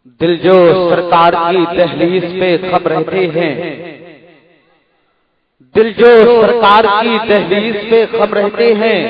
دل جو سرکار کی دہلیز پہ خم رہتے ہیں، دل جو سرکار کی دہلیز پہ خم رہتے ہیں،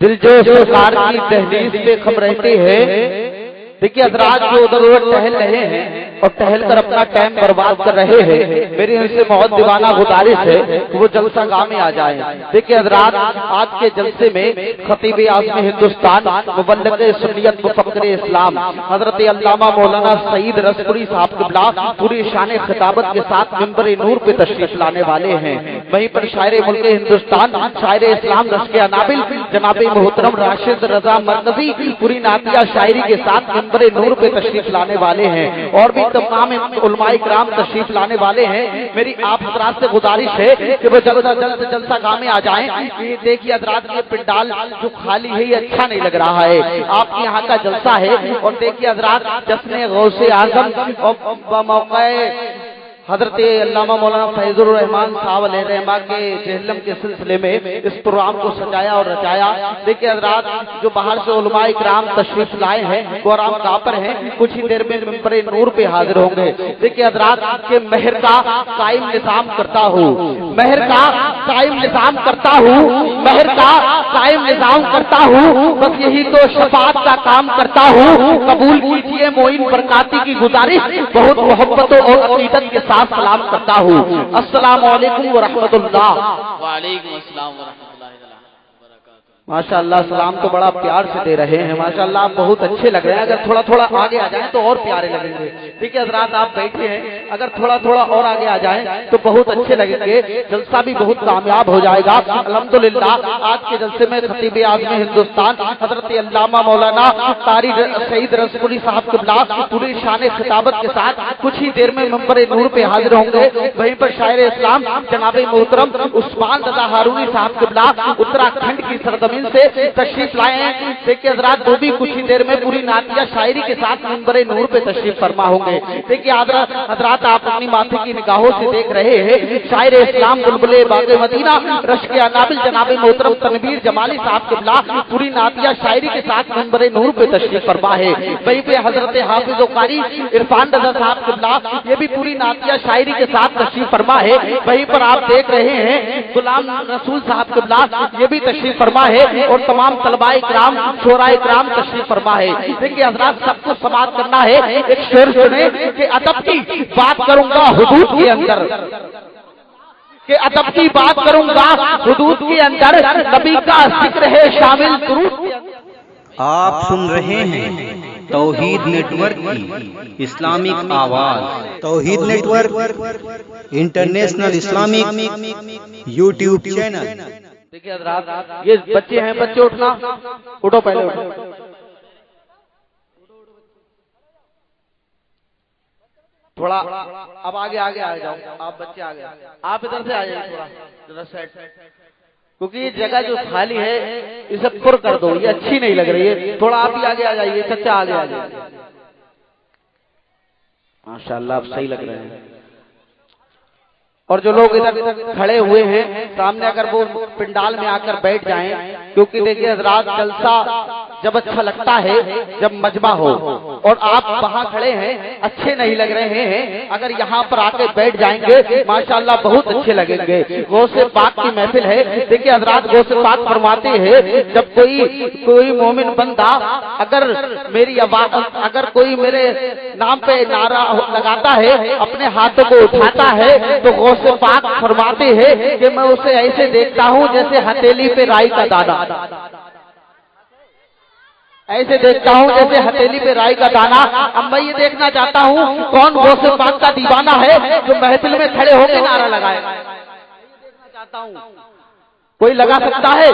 دل جو سرکار کی دہلیز پہ خم رہتے ہیں۔ دیکھیے حضرات جو ادھر ادھر ٹہل رہے ہیں اور ٹہل کر اپنا ٹائم برباد کر رہے ہیں، میری ان سے بہت دیوانہ گزارش ہے کہ وہ جلسہ گاہ میں آ جائیں۔ دیکھیے حضرات آج کے جلسے میں خطیب اعظم ہندوستان، مبلغ سنیت، مفکر اسلام حضرت علامہ مولانا سعید رسپوری صاحب قبلہ پوری شان خطابت کے ساتھ منبر نور پہ تشریف لانے والے ہیں۔ وہیں پر شاعر ملک ہندوستان، شاعر اسلام رشک انابل جناب محترم راشد رضا مرکزی پوری نعتیہ شاعری کے ساتھ منبر نور پہ تشریف لانے والے ہیں، اور بھی تمام علماء کرام تشریف لانے والے ہیں۔ میری آپ حضرات سے گزارش ہے کہ وہ جلد جلسہ گاہ میں آ جائیں۔ یہ دیکھیے حضرات یہ پنڈال جو خالی ہے یہ اچھا نہیں لگ رہا ہے، آپ کے یہاں کا جلسہ ہے۔ اور دیکھیے حضرات جشن غوث اعظم اور بموقع حضرت علامہ مولانا فیض الرحمان صاحب علیہ رحمہ کے جہلم کے سلسلے میں اس پروگرام کو سجایا اور رچایا۔ دیکھیے حضرات جو باہر سے علماء کرام تشریف لائے ہیں وہ آرام گاہ پر ہیں، کچھ ہی دیر میں منبر نور پہ حاضر ہوں گے۔ دیکھیے حضرات کے مہر کا قائم نظام کرتا ہوں، مہر کا قائم نظام کرتا ہوں، مہر کا قائم نظام کرتا ہوں، بس یہی تو شفاعت کا کام کرتا ہوں۔ قبول کیجیے معین برکاتی کی گزارش، بہت محبت اور عقیدت کے ساتھ سلام کرتا ہوں۔ السلام علیکم ورحمۃ اللہ۔ وعلیکم السلام ورحمۃ اللہ وبرکاتہ۔ ماشاءاللہ سلام تو بڑا پیار سے دے رہے ہیں، ماشاءاللہ آپ بہت اچھے لگ رہے ہیں۔ اگر تھوڑا تھوڑا آگے آ جائیں تو اور پیارے لگیں گے۔ ٹھیک ہے حضرات آپ بیٹھے ہیں، اگر تھوڑا تھوڑا اور آگے آ جائیں تو بہت اچھے لگیں گے، جلسہ بھی بہت کامیاب ہو جائے گا الحمدللہ۔ آج کے جلسے میں خطیب اعظم ہندوستان حضرت علامہ مولانا قاری سعید رسپوری صاحب قبلہ پوری شان خطابت کے ساتھ کچھ ہی دیر میں منبر نور پہ حاضر ہوں گے۔ وہیں پر شاعر اسلام جناب محترم عثمان رضا ہارونی صاحب قبلہ اتراکھنڈ کی سرزمین سے تشریف لائے ہیں۔ دیکھیے حضرات وہ بھی کچھ ہی دیر میں پوری نعتیہ شاعری کے ساتھ منبر نور پہ تشریف فرما ہوں گے۔ دیکھیے حضرات آپ اپنی ماتھے کی نگاہوں سے دیکھ رہے ہیں شاعر اسلام بلبل باغ مدینہ رشک انابل جناب محترم تنویر جمالی صاحب قبلہ پوری نعتیہ شاعری کے ساتھ منبر نور پہ تشریف فرما ہے۔ وہیں پہ حضرت حافظ و قاری عرفان رضا صاحب قبلہ یہ بھی پوری نعتیہ شاعری کے ساتھ تشریف فرما ہے۔ وہیں پر آپ دیکھ رہے ہیں غلام رسول صاحب قبلہ یہ بھی تشریف فرما ہے، اور تمام طلباء کرام شعراء کرام تشریف فرما ہے۔ دیکھیے حضرات سب کو سماعت کرنا ہے، ایک شعر سنیں کہ ادب کی بات کروں گا حدود کے اندر، کہ ادب کی بات کروں گا حدود کے اندر، نبی کا ذکر ہے شامل درود کے اندر۔ آپ سن رہے ہیں توحید نیٹ ورک کی اسلامک آواز، Tawheed network international Islamic YouTube channel. دیکھیے حضرات یہ بچے ہیں، بچے اٹھنا، اٹھو پہلے اٹھو۔ تھوڑا اب آگے آگے آ جاؤ، آپ بچے آگے، آپ ادھر سے آ جائیں تھوڑا ذرا سائڈ، کیونکہ یہ جگہ جو خالی ہے اسے پر کر دو، یہ اچھی نہیں لگ رہی ہے۔ تھوڑا آپ ہی آگے آ جائیے، چچا آگے آ جائیے۔ ماشاءاللہ آپ صحیح لگ رہے ہیں۔ اور جو لوگ ادھر کھڑے ہوئے ہیں سامنے اگر وہ پنڈال میں آ کر بیٹھ جائیں، کیونکہ دیکھیے حضرات جلسہ جب اچھا لگتا ہے جب مجمع ہو، اور آپ وہاں کھڑے ہیں اچھے نہیں لگ رہے ہیں، اگر یہاں پر آ کے بیٹھ جائیں گے ماشاءاللہ بہت اچھے لگیں گے۔ غوث پاک کی محفل ہے۔ دیکھیے حضرات غوث پاک فرماتے ہیں جب کوئی مومن بندہ اگر کوئی میرے نام پہ نعرہ لگاتا ہے، اپنے ہاتھوں کو اٹھاتا ہے، تو غوث پاک فرماتے ہیں کہ میں اسے ایسے دیکھتا ہوں جیسے ہتھیلی پہ رائی کا دانا، ایسے دیکھتا ہوں جیسے ہتھیلی پہ رائی کا دانا۔ اب میں یہ دیکھنا چاہتا ہوں کون غوث پاک کا دیوانہ ہے جو محفل میں کھڑے ہو کے نعرہ لگائے، دیکھنا چاہتا ہوں، کوئی لگا سکتا ہے؟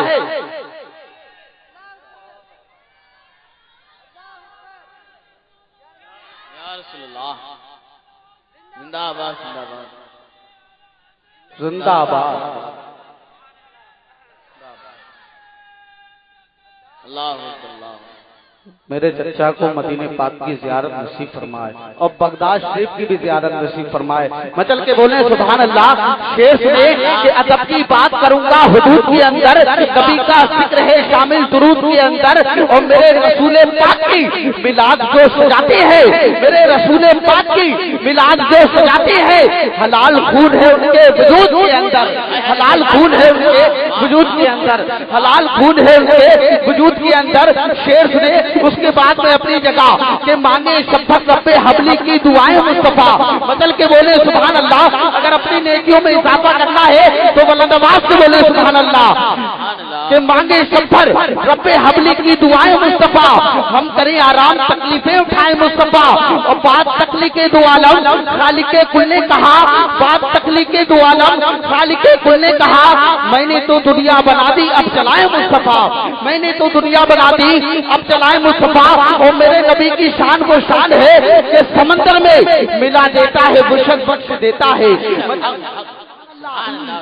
یا رسول اللہ، زندہ آباد زندہ آباد زندہ آباد۔ اللہ اکبر اللہ۔ میرے چچا کو مدینے پاک کی زیارت نصیب فرمائے اور بغداد شریف کی بھی زیارت نصیب فرمائے. مچل کے بولیں سبحان اللہ. شیر سنے کہ ادب کی بات کروں گا حدود کے اندر, کبھی کا ذکر ہے شامل درود کے اندر, اور میرے رسول پاک کی میلاد جو سجاتے ہیں, میرے رسول پاک کی میلاد جو سجاتے ہیں, حلال خون ہے ان کے وجود کے اندر, حلال خون ہے ان کے وجود کے اندر, حلال خون ہے ان کے وجود کے اندر. شیر سنے اس کے بعد میں اپنی جگہ کہ مانگے شفقت رب حبلی کی دعائیں مصطفیٰ. بدل کے بولے سبحان اللہ. اگر اپنی نیکیوں میں اضافہ کرنا ہے تو بلند آواز سے بولے سبحان اللہ. کہ مانگے شفقت رب حبلی کی دعائیں مصطفیٰ, ہم کریں آرام تکلیفیں اٹھائیں مصطفیٰ. اور بات تکلیف کے دو عالم خالق کل نے کہا, بات تکلیف کے دو عالم خالق کل نے کہا, میں نے تو دنیا بنا دی اب چلائیں مصطفیٰ, میں نے تو دنیا بنا دی اب چلائیں مصطفیٰ. اور میرے نبی کی شان کو شان ہے کہ سمندر میں ملا دیتا ہے بشک بخش دیتا ہے,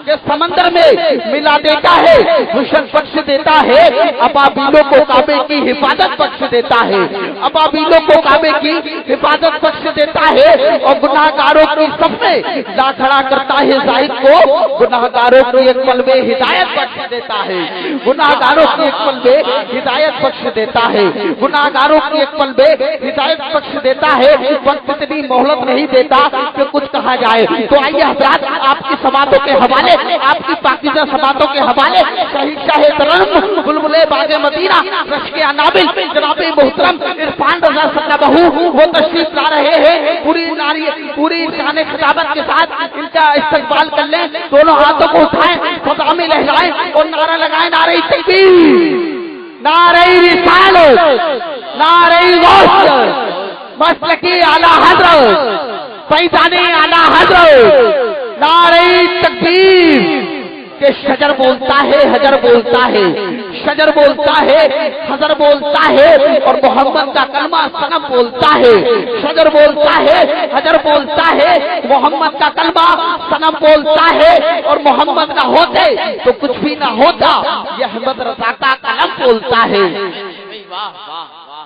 کہ سمندر میں ملا دیتا ہے بشک بخش دیتا ہے. ابابیلوں کو کعبے کی حفاظت بخش دیتا ہے, ابابیلوں کو کعبے کی حفاظت بخش دیتا ہے. اور گناہگاروں کی صف میں لا کھڑا کرتا ہے زاہد کو, گناہگاروں کی ایک پل میں ہدایت بخش دیتا ہے, گناہگاروں کی ایک پل میں ہدایت بخش دیتا ہے, گناہگاروں کی ایک پل میں ہدایت بخش دیتا ہے. وقت اتنی مہلت نہیں دیتا کہ کچھ کہا جائے. تو آئیے حضرات آپ کی سماعتوں کے حوالے, آپ کی پاکیزہ سماعتوں کے حوالے شہید شاہ ترنم بلبلے باغ مدینہ رشک انابل جناب محترم عرفان رضا صدر بہو وہ تشریف لا رہے ہیں. پوری شان خطابت کے ساتھ ان کا استقبال کر لیں. دونوں ہاتھوں کو اٹھائیں, فضا میں لہرائیں اور نعرہ لگائیں, نعرہ تکبیر, نعرہ رسالت, نعرہ غوث, مسلکی اعلی حضرت, فیضان اعلی حضرت, نعرہ تکبیر. کہ شجر بولتا ہے حجر بولتا ہے, شجر بولتا ہے حجر بولتا ہے, اور محمد کا کلمہ صنم بولتا ہے. شجر بولتا ہے حجر بولتا ہے, محمد کا کلمہ صنم بولتا ہے. اور محمد نہ ہوتے تو کچھ بھی نہ ہوتا, یہ احمد رضا کا قلم بولتا ہے. واہ واہ واہ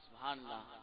سبحان اللہ.